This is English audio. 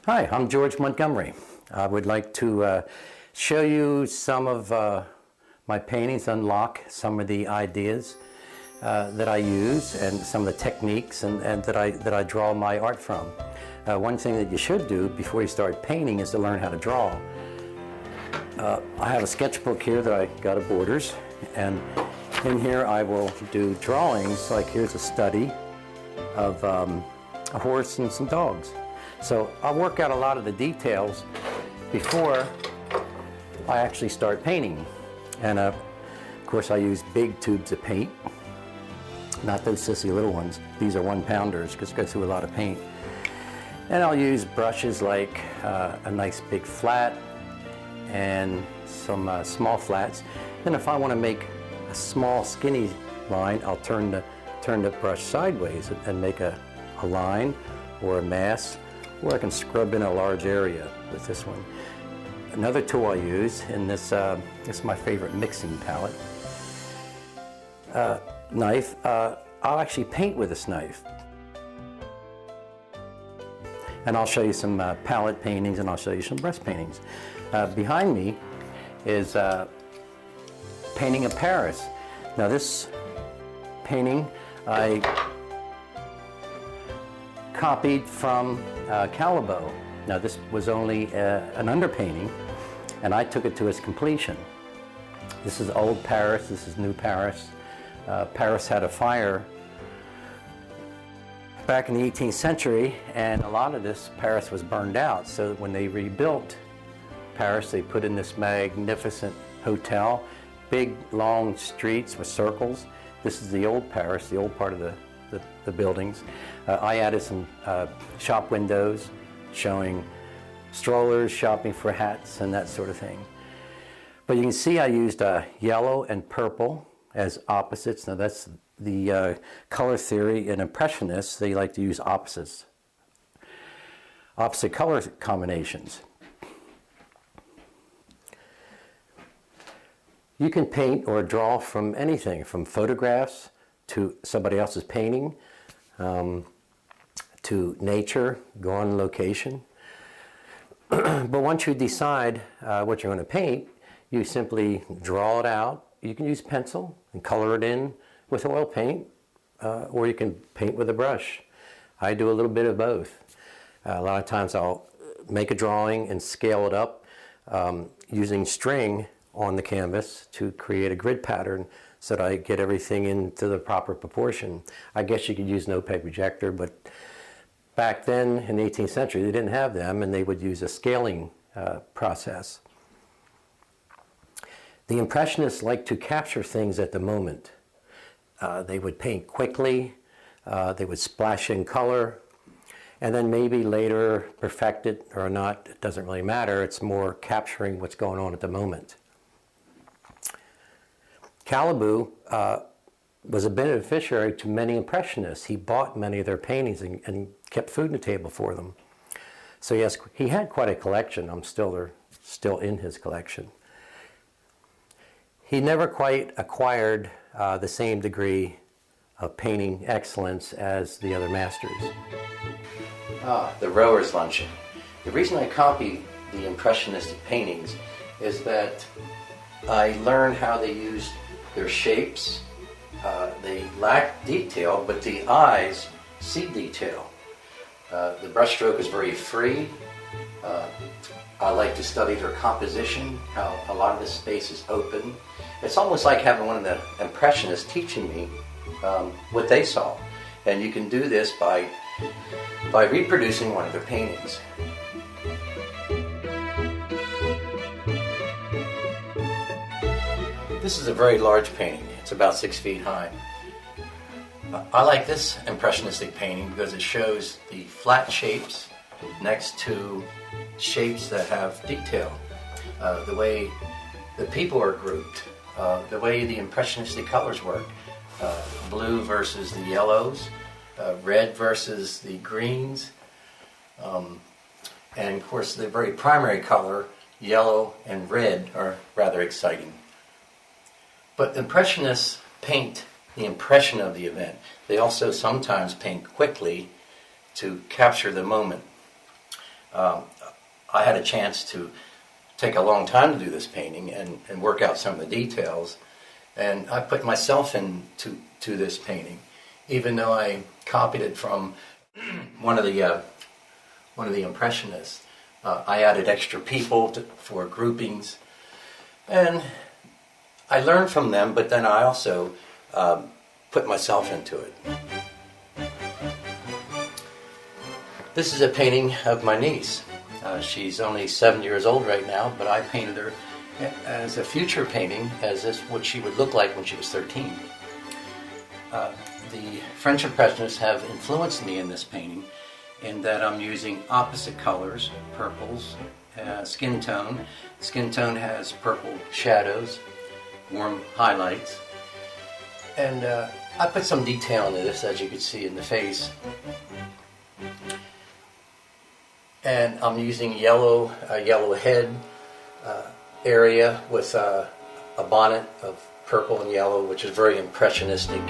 Hi, I'm George Montgomery. I would like to show you some of my paintings, unlock some of the ideas that I use and some of the techniques and that I draw my art from. One thing that you should do before you start painting is to learn how to draw. I have a sketchbook here that I got at Borders, and in here I will do drawings. Like here's a study of a horse and some dogs. So I'll work out a lot of the details before I actually start painting. And of course I use big tubes of paint, not those sissy little ones. These are 1-pounders because it goes through a lot of paint. And I'll use brushes like a nice big flat and some small flats. Then if I want to make a small skinny line, I'll turn the brush sideways and make a line or a mass, or I can scrub in a large area with this one. Another tool I use, and this is my favorite mixing palette, knife. I'll actually paint with this knife. And I'll show you some palette paintings, and I'll show you some brush paintings. Behind me is painting of Paris. Now this painting I copied from Calibo. Now this was only an underpainting, and I took it to its completion. This is old Paris, this is new Paris. Paris had a fire back in the 18th century, and a lot of this Paris was burned out. So when they rebuilt Paris, they put in this magnificent hotel, big long streets with circles. This is the old Paris, the old part of the buildings. I added some shop windows showing strollers, shopping for hats, and that sort of thing. But you can see I used yellow and purple as opposites. Now that's the color theory in Impressionists. They like to use opposite color combinations. You can paint or draw from anything, from photographs to somebody else's painting, to nature, go on location. But once you decide what you're going to paint, you simply draw it out. You can use pencil and color it in with oil paint, or you can paint with a brush. I do a little bit of both. A lot of times I'll make a drawing and scale it up using string on the canvas to create a grid pattern so that I get everything into the proper proportion. I guess you could use an opaque projector, but back then in the 18th century they didn't have them, and they would use a scaling process. The Impressionists like to capture things at the moment. They would paint quickly, they would splash in color, and then maybe later perfect it or not, it doesn't really matter. It's more capturing what's going on at the moment. Calibo was a beneficiary to many Impressionists. He bought many of their paintings and kept food on the table for them. So yes, he had quite a collection. They're still in his collection. He never quite acquired the same degree of painting excellence as the other masters. The Rower's Luncheon. The reason I copy the Impressionistic paintings is that I learned how they used their shapes. They lack detail, but the eyes see detail. The brushstroke is very free. I like to study their composition, how a lot of the space is open. It's almost like having one of the Impressionists teaching me what they saw. And you can do this by reproducing one of their paintings. This is a very large painting. It's about 6 feet high. I like this Impressionistic painting because it shows the flat shapes next to shapes that have detail. The way the people are grouped, the way the Impressionistic colors work. Blue versus the yellows, red versus the greens, and of course the very primary color, yellow and red, are rather exciting. But Impressionists paint the impression of the event. They also sometimes paint quickly to capture the moment. I had a chance to take a long time to do this painting and work out some of the details, and I put myself into this painting, even though I copied it from one of the impressionists. I added extra people for groupings, and I learned from them, but then I also put myself into it. This is a painting of my niece. She's only 7 years old right now, but I painted her as a future painting, as what she would look like when she was 13. The French Impressionists have influenced me in this painting in that I'm using opposite colors, purples, skin tone. Skin tone has purple shadows, warm highlights, and I put some detail into this, as you can see in the face. And I'm using a yellow head area with a bonnet of purple and yellow, which is very impressionistic.